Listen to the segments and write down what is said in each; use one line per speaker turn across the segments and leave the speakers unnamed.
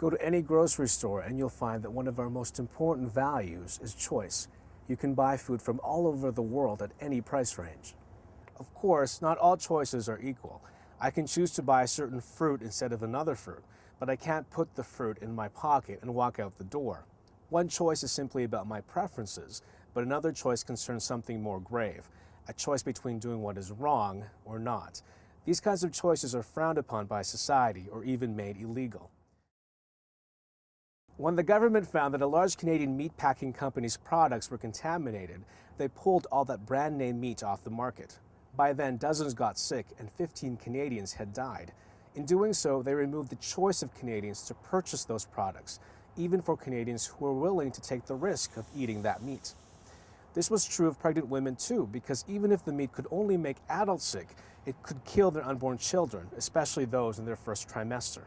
Go to any grocery store and you'll find that one of our most important values is choice. You can buy food from all over the world at any price range. Of course, not all choices are equal. I can choose to buy a certain fruit instead of another fruit, but I can't put the fruit in my pocket and walk out the door. One choice is simply about my preferences, but another choice concerns something more grave, a choice between doing what is wrong or not. These kinds of choices are frowned upon by society or even made illegal. When the government found that a large Canadian meatpacking company's products were contaminated, they pulled all that brand name meat off the market. By then, dozens got sick and 15 Canadians had died. In doing so, they removed the choice of Canadians to purchase those products, even for Canadians who were willing to take the risk of eating that meat. This was true of pregnant women too, because even if the meat could only make adults sick, it could kill their unborn children, especially those in their first trimester.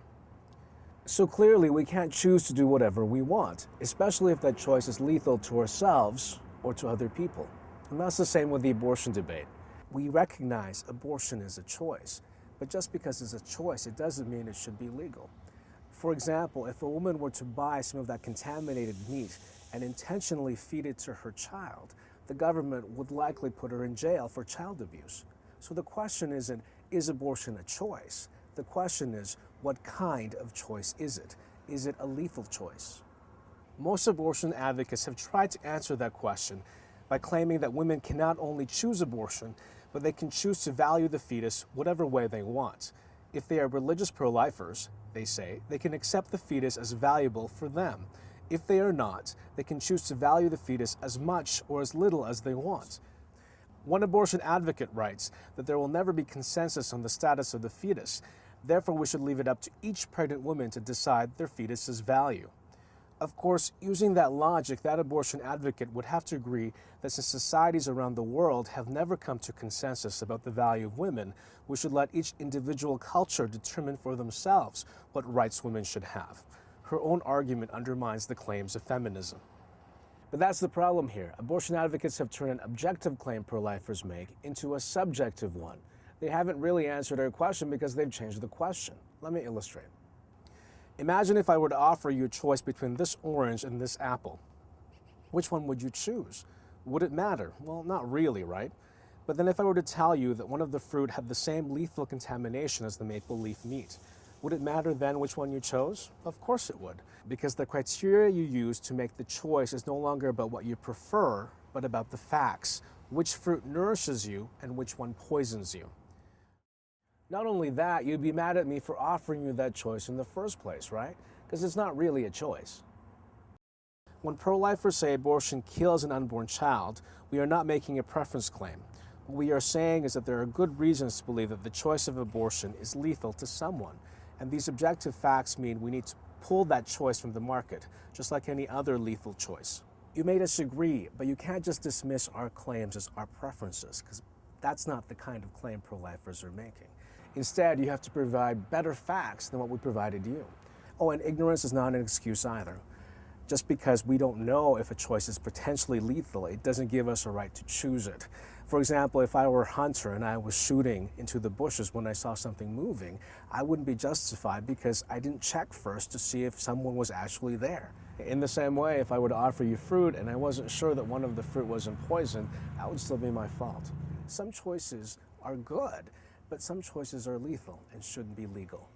So clearly, we can't choose to do whatever we want, especially if that choice is lethal to ourselves or to other people. And that's the same with the abortion debate. We recognize abortion is a choice, but just because it's a choice, it doesn't mean it should be legal. For example, if a woman were to buy some of that contaminated meat and intentionally feed it to her child, the government would likely put her in jail for child abuse. So the question isn't, is abortion a choice? The question is, what kind of choice is it? Is it a lethal choice? Most abortion advocates have tried to answer that question by claiming that women can not only choose abortion, but they can choose to value the fetus whatever way they want. If they are religious pro-lifers, they say, they can accept the fetus as valuable for them. If they are not, they can choose to value the fetus as much or as little as they want. One abortion advocate writes that there will never be consensus on the status of the fetus. Therefore, we should leave it up to each pregnant woman to decide their fetus's value. Of course, using that logic, that abortion advocate would have to agree that since societies around the world have never come to consensus about the value of women, we should let each individual culture determine for themselves what rights women should have. Her own argument undermines the claims of feminism. But that's the problem here. Abortion advocates have turned an objective claim pro-lifers make into a subjective one. They haven't really answered our question because they've changed the question. Let me illustrate. Imagine if I were to offer you a choice between this orange and this apple. Which one would you choose? Would it matter? Well, not really, right? But then if I were to tell you that one of the fruit had the same lethal contamination as the maple leaf meat, would it matter then which one you chose? Of course it would, because the criteria you use to make the choice is no longer about what you prefer, but about the facts, which fruit nourishes you and which one poisons you. Not only that, you'd be mad at me for offering you that choice in the first place, right? Because it's not really a choice. When pro-lifers say abortion kills an unborn child, we are not making a preference claim. What we are saying is that there are good reasons to believe that the choice of abortion is lethal to someone. And these objective facts mean we need to pull that choice from the market, just like any other lethal choice. You may disagree, but you can't just dismiss our claims as our preferences, because that's not the kind of claim pro-lifers are making. Instead, you have to provide better facts than what we provided you. Oh, and ignorance is not an excuse either. Just because we don't know if a choice is potentially lethal, it doesn't give us a right to choose it. For example, if I were a hunter and I was shooting into the bushes when I saw something moving, I wouldn't be justified because I didn't check first to see if someone was actually there. In the same way, if I were to offer you fruit and I wasn't sure that one of the fruit wasn't poison, that would still be my fault. Some choices are good, but some choices are lethal and shouldn't be legal.